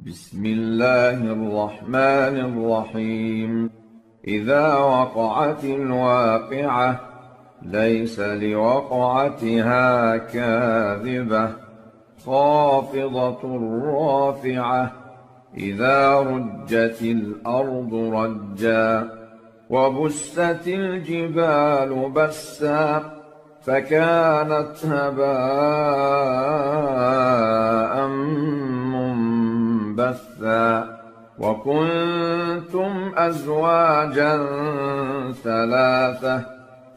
بسم الله الرحمن الرحيم. إذا وقعت الواقعة ليس لوقعتها كاذبة خافضة رافعة إذا رجت الأرض رجا وبست الجبال بسا فكانت هباء منبثا وكنتم أزواجا ثلاثة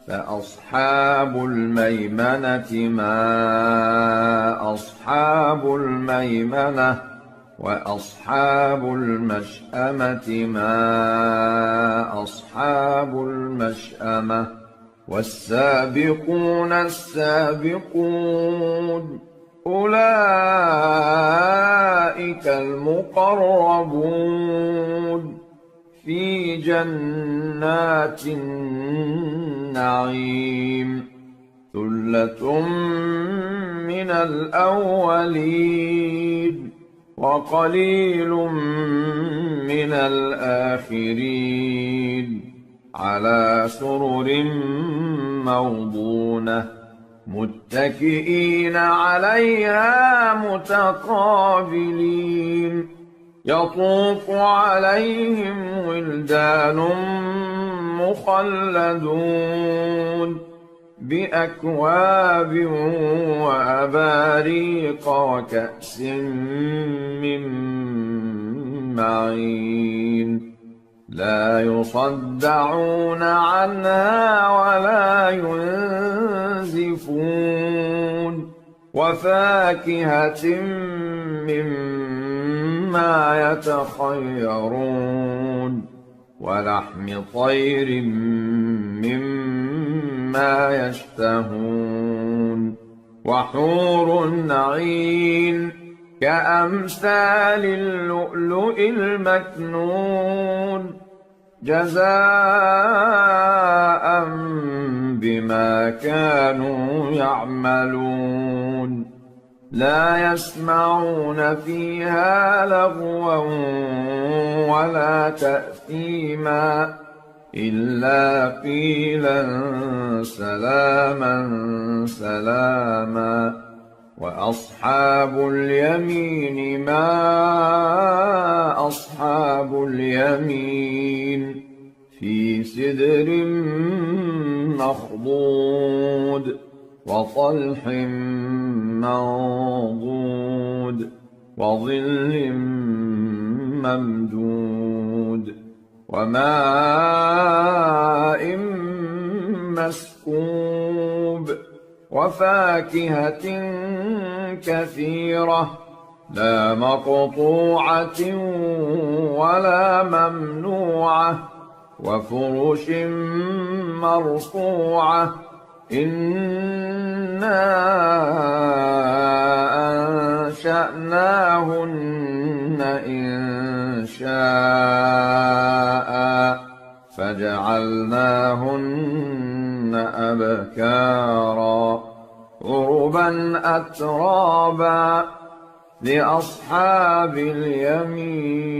فأصحاب الميمنة ما أصحاب الميمنة وأصحاب المشأمة ما أصحاب المشأمة والسابقون السابقون أولئك المقربون في جنات النعيم ثلة من الأولين وقليل من الآخرين على سرر موضونة متكئين عليها متقابلين يطوف عليهم ولدان مخلدون بأكواب وأباريق وكأس من معين لا يصدعون عنها ولا ينزفون وفاكهة مما يتخيرون ولحم طير مما يشتهون وحور عين كأمثال اللؤلؤ المكنون جزاء بما كانوا يعملون لا يسمعون فيها لغوا ولا تأثيما إلا قيلا سلاما سلاما وأصحاب اليمين ما أصحاب اليمين في سدر مخضود وطلح منضود وظل ممدود وماء مسكوب وفاكهة كثيرة لا مقطوعة ولا ممنوعة وفرش مرفوعة إنا أنشأناهن إنشاء فجعلناهن أبكارا عربا أترابا لأصحاب اليمين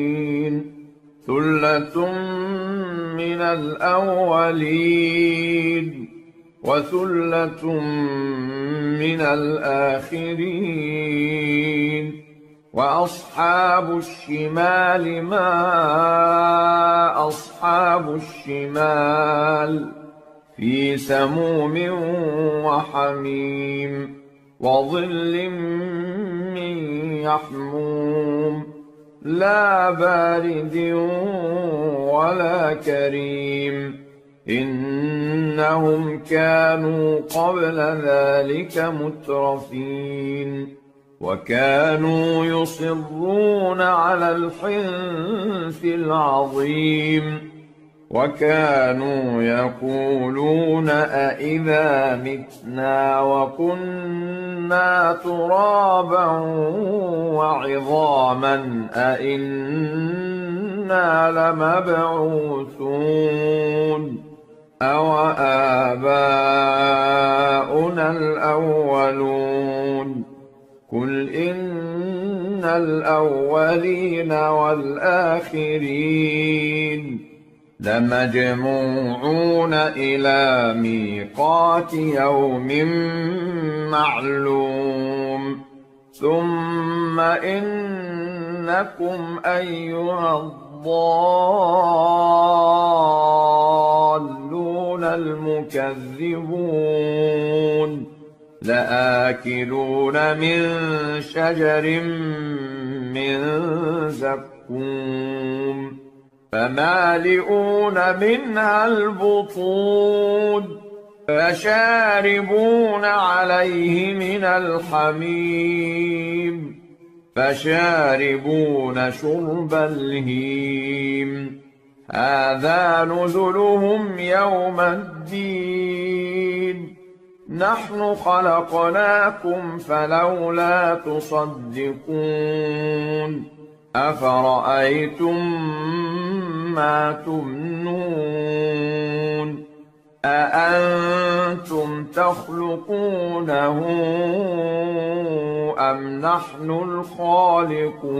ثلة من الأولين وثلة من الآخرين وأصحاب الشمال ما أصحاب الشمال في سموم وحميم وظل من يحموم لا بارد ولا كريم إنهم كانوا قبل ذلك مترفين وكانوا يصرون على الحنث العظيم وكانوا يقولون أإذا متنا وكنا ترابا وعظاما أإنا لمبعوثون أوآباؤنا الأولون قل إن الأولين والآخرين لمجموعون إلى ميقات يوم معلوم ثم إنكم أيها الضالون المكذبون لآكلون من شجر من زقوم فمالئون منها البطون فشاربون عليه من الحميم فشاربون شرب الهيم هذا نزلهم يوم الدين نحن خلقناكم فلولا تصدقون أفرأيتم ما تمنون أأنتم تخلقونه أم نحن الخالقون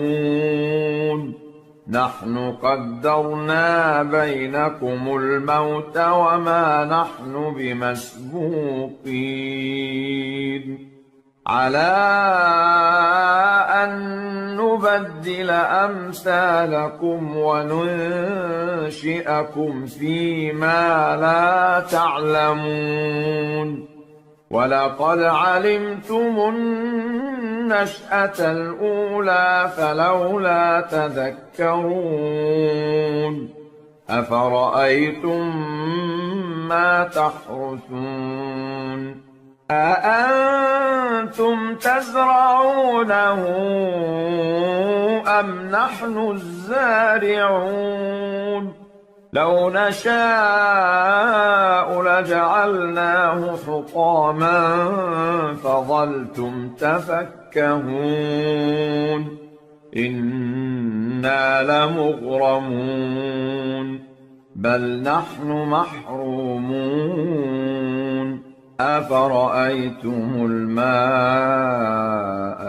نحن قدرنا بينكم الموت وما نحن بمسبوقين على أن نبدل أمثالكم وننشئكم فيما لا تعلمون ولقد علمتم النشأة الأولى فلولا تذكرون أفرأيتم ما تحرثون أأنتم تزرعونه أم نحن الزارعون لو نشاء لجعلناه حطاما فظلتم تفكهون إنا لمغرمون بل نحن محرومون أفرأيتم الماء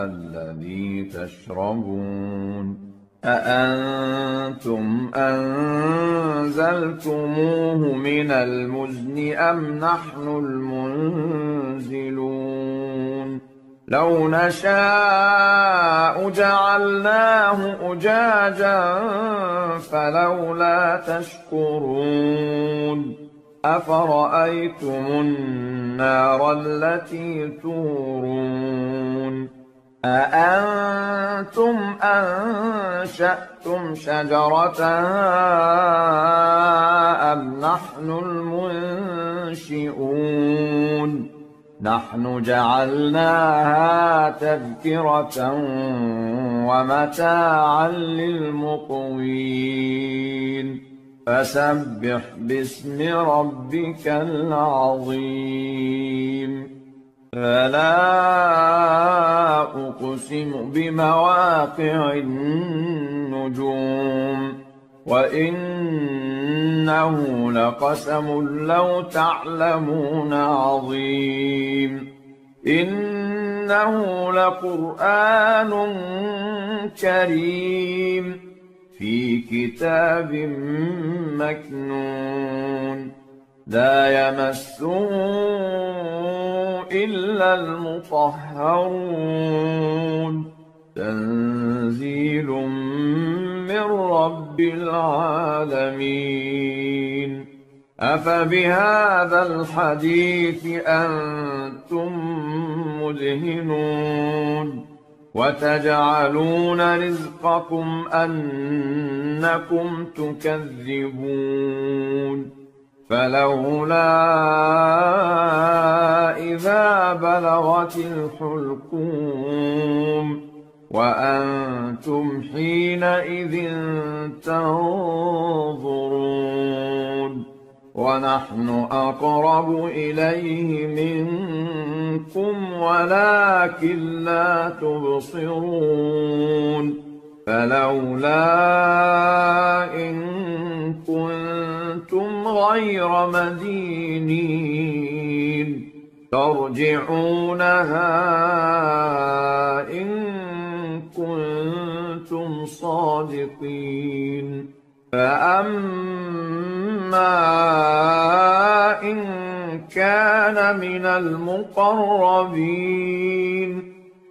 الذي تشربون أأنتم أنزلتموه من المزن أم نحن المنزلون لو نشاء جعلناه أجاجا فلولا تشكرون أفرأيتم النار التي تورون أأنتم أنشأتم شجرتها أم نحن المنشئون نحن جعلناها تذكرة ومتاعا للمقوين فسبح باسم ربك العظيم فلا أقسم بمواقع النجوم وإنه لقسم لو تعلمون عظيم إنه لقرآن كريم في كتاب مكنون لا يمسه إلا المطهرون تنزيل من رب العالمين أفبهذا الحديث أنتم مدهنون وتجعلون رزقكم أنكم تكذبون فلولا إذا بلغت الحلقوم وأنتم حينئذ تنظرون ونحن أقرب إليه منكم ولكن لا تبصرون فلولا إن كنتم غير مدينين ترجعونها إن كنتم كنتم صادقين فأما إن كان من المقربين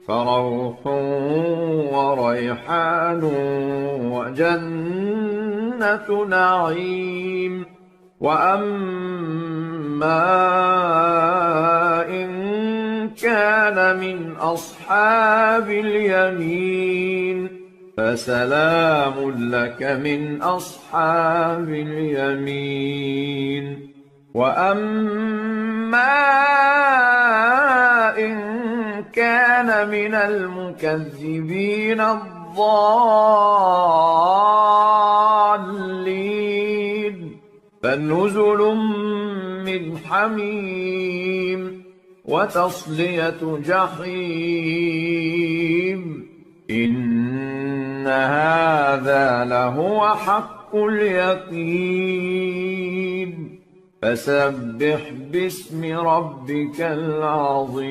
فروح وريحان وجنة نعيم وأما إن كان من أصحاب اليمين فسلام لك من أصحاب اليمين وأما إن كان من المكذبين الضالين فنزل من حميم وتصلية جحيم إن هذا لهو حق اليقين فسبح باسم ربك العظيم